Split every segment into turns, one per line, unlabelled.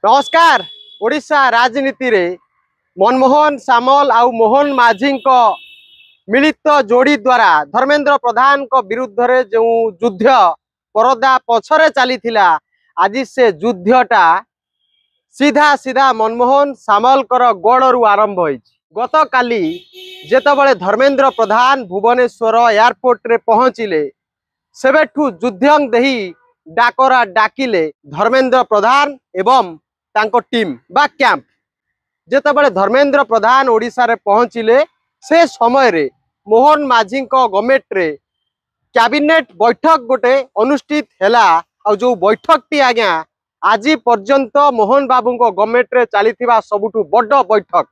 नमस्कार। ओडिशा राजनीति रे मनमोहन सामल आउ मोहन माझी मिलित जोड़ी द्वारा धर्मेंद्र प्रधान को विरुद्ध रे जो युद्ध परदा पछरे चली आज से युद्धटा सीधा सीधा मनमोहन सामल गड़ू आरंभ हो। गत काली जेतबले धर्मेंद्र प्रधान भुवनेश्वर एयरपोर्ट रे पहुंचिले सेबेठू युद्धं देही डाकरा डाकिले धर्मेंद्र प्रधान एवं तांको टीम बा कैंप। जेतबले धर्मेंद्र प्रधान ओडिशा रे पहुंचिले से समय रे मोहन माझी गवर्नमेंट रे कैबिनेट बैठक गोटे अनुष्ठित हैला। और जो बैठक टी आज्ञा आज पर्यंत मोहन बाबू गवर्नमेंट रे चलीथिबा सबुठू बड़ बैठक।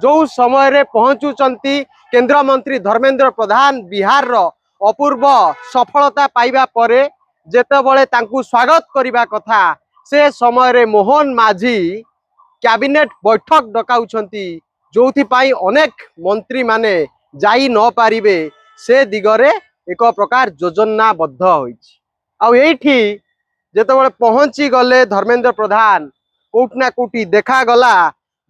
जो समय रे पहुंचुचंती केंद्र मंत्री धर्मेंद्र प्रधान बिहार रो अपूर्व सफलता पाइबा परे जेतेबले तांकू स्वागत करिबा कथा से समय रे मोहन माझी कैबिनेट बैठक डकाउछंती जोथि पाई अनेक मंत्री माने जाई न पारिबे से दिगरे एक प्रकार योजनाबद्ध होइछि। आ एठी जेतेबले पहुंची गले धर्मेंद्र प्रधान कोठना कोठी देखा गला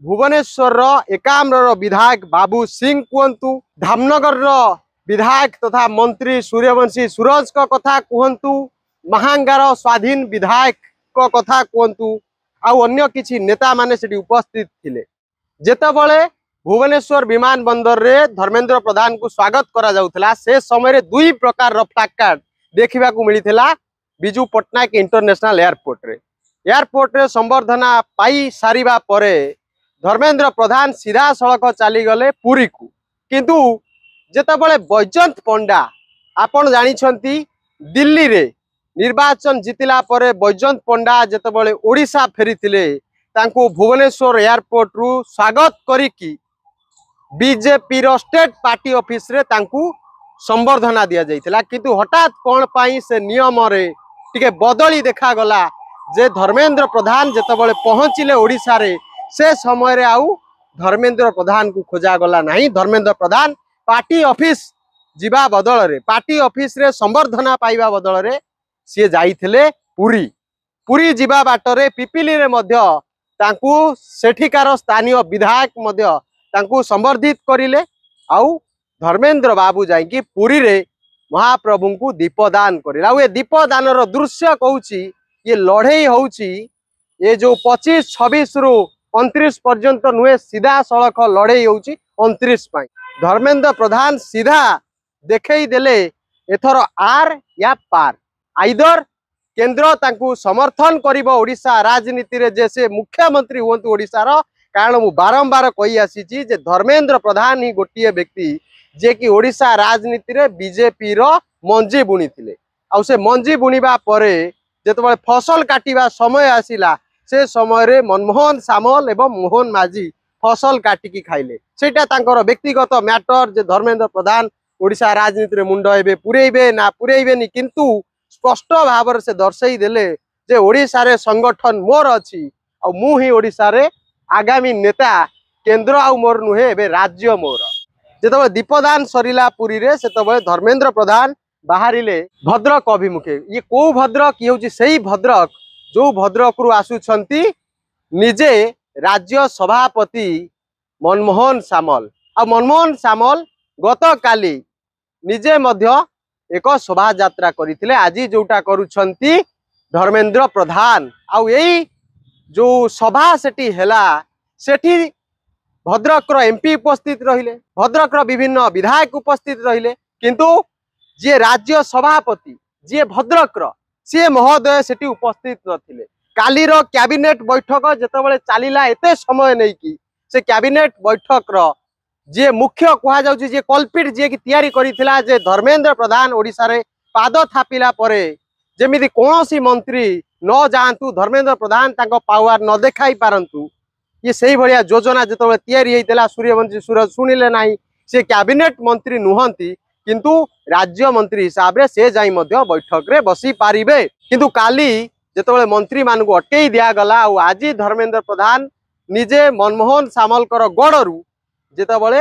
भुवनेश्वर एकाम्र विधायक बाबू सिंह कहतु धामनगर विधायक तथा मंत्री सूर्यवंशी सूरज का कथा कहतु महांगार स्वाधीन विधायक को कथा कहतु आउ अन्य किछि नेता माने सेठी उपस्थित थिले। जेतेबले भुवनेश्वर विमान बंदर रे धर्मेंद्र प्रधान को स्वागत करा जाउथला से समय रे दुई प्रकार रो फ्लैकार्ड देखिबा को मिलिथिला बिजू पटनायक इंटरनेशनल एयरपोर्ट रे संबर्धना पाई सारिबा परे धर्मेंद्र प्रधान सीधा सड़क चली गले पुरी को। किंतु जेतेबले बैजयंत पंडा आपण जानिछंती दिल्ली रे निर्वाचन जितिला परे बैजयंत पंडा जेतेबले ओडिशा फेरीथिले तांको भुवनेश्वर एयरपोर्ट रु स्वागत करिकी बीजेपी रो स्टेट पार्टी ऑफिस रे तांको संबर्धना दिया जाइथिला। किंतु हठात कोन पाई से नियम रे टिके बदली देखा गला जे धर्मेंद्र प्रधान जेतेबले पहुंचिले ओडिशा रे से समय रे आउ धर्मेंद्र प्रधान को खोजा गला नहीं। धर्मेंद्र प्रधान पार्टी ऑफिस जीवा बदल रे पार्टी ऑफिस रे संबर्धना पाइबा बदल रे सी जाइथिले पुरी जीवा बाटरे पिपिली रे मध्य तांकू सेठिकार स्थानीय विधायक मध्य तांकू संबर्धित करिले। आउ धर्मेंद्र बाबू जाइकी पुरी रे महाप्रभु को दीपदान करिले। आउ ए दीपदान रो दृश्य कहूची ये लड़ई होउची ये जो 25-26 रु 29 पर्यंत नुहे सीधा सड़क लड़ई होउची 29 पाई। धर्मेंद्र प्रधान सीधा देखई देले एथर आर या पार आइदर केंद्र तांकू समर्थन करिबो ओडिशा राजनीति रे जैसे मुख्यमंत्री हुंतु ओडिशा रो। कारण मु बारंबार कही आसी जे धर्मेंद्र प्रधान ही गोटिए व्यक्ति जे कि ओडिशा राजनीति रे बीजेपी रो मंजी बुणी थिले। आ से मंजी बुणीबा परे जेतबे फसल काटिबा समय आसिला से समय रे मनमोहन सामल एवं मोहन माझी फसल काटिकी खाइले। सेटा तांकर व्यक्तिगत मैटर जे धर्मेंद्र प्रधान ओडिशा राजनीति रे मुंड हेबे पुरेइबे ना पुरेइबेनी। किंतु स्पष्ट भाव से दर्शाई देले जे ओडिशा रे संगठन मोर अछि आ मु ही ओडिशा रे आगामी नेता केंद्र आ मोर नुहे एबे राज्य मोर। जेतबे दीपदान सरिला पुरी रे सेतबे धर्मेंद्र प्रधान बाहरिले भद्रक अभिमुखे। ये को भद्रक ये होची सही भद्रक जो भद्रक रु आसुछंती निजे राज्य सभापति मनमोहन सामल। आ मनमोहन सामल गत काली निजे मध्य एक शोभा यात्रा करथिले। आज जोटा करूछंती धर्मेंद्र प्रधान आउ यही जो सभा सेठी हैला सेठी भद्रक रो एमपी उपस्थित रहिले भद्रक रो विभिन्न विधायक उपस्थित रहिले। किंतु जे राज्य सभापति जे भद्रक रो सी महोदय सेठी उपस्थित नथिले। काली रो कैबिनेट बैठक जेतेबेले चलीला एते समय नै कि से कैबिनेट बैठक रो जे मुख्य कहा जाउची जे कल्पिट जे कि तैयारी करिथिला जे धर्मेंद्र प्रधान ओडिशा रे पाद थापिला परे जेमिति कोनोसी मंत्री न जांतु धर्मेंद्र प्रधान तांको पावर न देखाई पारंतु ये सही भलिया योजना जेतेबेले तैयारी हेइतला सूर्यवंशी सूरज सुनिले नाही। से कैबिनेट मंत्री नुहंती किंतु राज्य मंत्री हिसाब रे से जाई मध्य बैठक रे बसी पारिबे। किंतु काली जेतेबेले मंत्री मान को अटकेई दिया गला और आज धर्मेंद्र प्रधान निजे मनमोहन सामल कर गड़रू जेतेबेले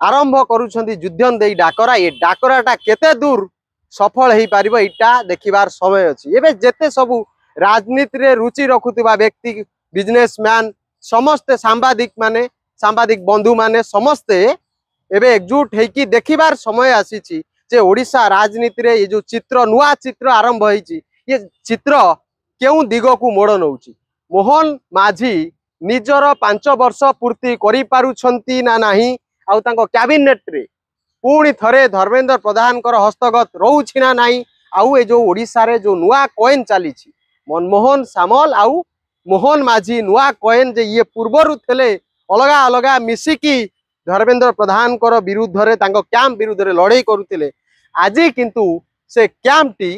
आरंभ करूछंती युद्धन देई डाकरा ये डाकराटा केते दूर सफल हेई पारिबो एटा देखिबार समय अछि। एबे जेते सबु राजनीति रे रुचि रखुतिबा व्यक्ति बिजनेसमैन समस्ते सांबादिक बंधु माने समस्ते एबे एकजुट होइकी देखिबार समय आसीची जे ओडिशा राजनीति रे ये जो चित्र नुआ चित्र आरंभ होईची ये चित्र केउ दिग को मोड़ नउची। मोहन माझी निजर 5 वर्ष पूर्ति करि पारुछंती ना नाही आउ तांको कैबिनेट रे पुणी थरे धर्मेंद्र प्रधान कर हस्तगत रोची ना नाही आउ ए जो ओडिशा रे जो नुआ कॉइन चली मनमोहन सामल आउ मोहन माझी नुआ कॉइन जे ये पूर्वरु थेले अलगा अलगा मिसिकी धर्मेंद्र प्रधान कर विरुद्ध रे तांको कैंप विरुद्ध रे लड़ाई करुथिले आज किंतु से कैंप टी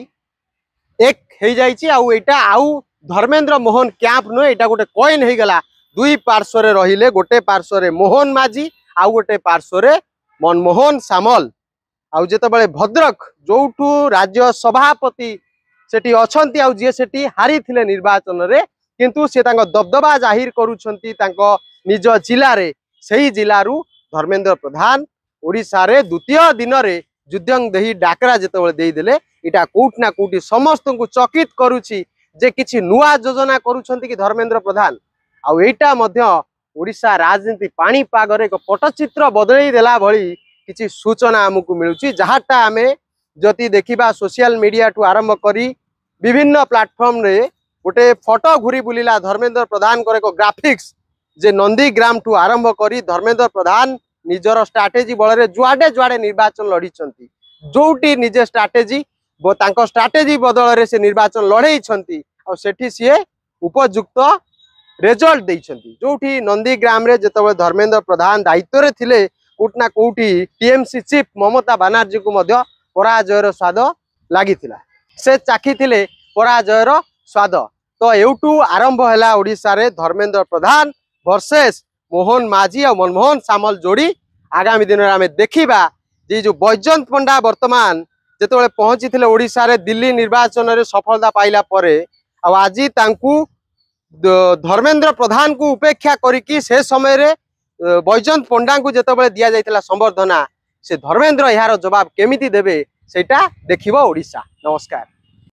एक हो जाइए आउ एटा आउ धर्मेंद्र मोहन कैंप नुहे एटा गोटे कॉइन हो गला दुई पार्श्व रे रहिले गोटे पार्श्व रे मोहन माझी आउ गोटे पार्श्व रे मनमोहन सामल आउ जेते बळे भद्रक जोठू राज्य सभापति सेठी अछंती आउ जे सेठी हारी थिले निर्वाचन रे किंतु से तांको दबदबा जाहिर करूछंती तांको निज जिला रे सही जिला रु धर्मेंद्र प्रधान ओडिशा रे द्वितीय दिन रे युद्धंग देही डाकरा जेते बळे देई देले इटा कोट ना कोटी समस्त को चकित करूची जे किछि नुआ योजना करूछंती कि धर्मेंद्र प्रधान आउ एटा मध्य ओडिशा राजनीति पानी पागरे एक पटचित्र बदलई देला भली किछि सूचना हमकु मिलुची जहाटा आमे जति देखिबा सोशल मीडिया टू आरंभ करी विभिन्न प्लेटफॉर्म रे गोटे फोटो घुरी बुलिला धर्मेंद्र प्रधान करे को ग्राफिक्स जे नंदीग्राम टू आरंभ करी धर्मेंद्र प्रधान निजर स्ट्राटेजी बल रे जुआडे जुआडे निर्वाचन लड़ीचंती जोटी निजे स्ट्राटेजी तांको स्ट्राटेजी बदल रे से निर्वाचन लड़ेइछंती आ सेठी सिए उपयुक्त रिजल्ट देइछंती जोठी नंदीग्राम रे जेतबे धर्मेंद्र प्रधान दायित्व रे थिले कोटना कोठी टीएमसी चीफ ममता बनर्जी को मध्य पराजयर स्वाद लागिथिला से चाखी थिले पराजयर स्वाद तो एउटू आरंभ हैला ओडिशा रे धर्मेंद्र प्रधान वर्सेस मोहन माझी और मनमोहन सामल जोड़ी आगामी दिन में आम देखा जे जो बैजयंत पंडा वर्तमान जिते पहुंची थे ओडिशा रे दिल्ली निर्वाचन रे सफलता पाइला परे आज तांकू धर्मेंद्र प्रधान को उपेक्षा करिकी से समय रे बैजयंत पंडा को जिते दि जाइथिला संबर्धना से धर्मेंद्र यार जवाब केमिति देबे सेटा देखिबो ओडिशा। नमस्कार।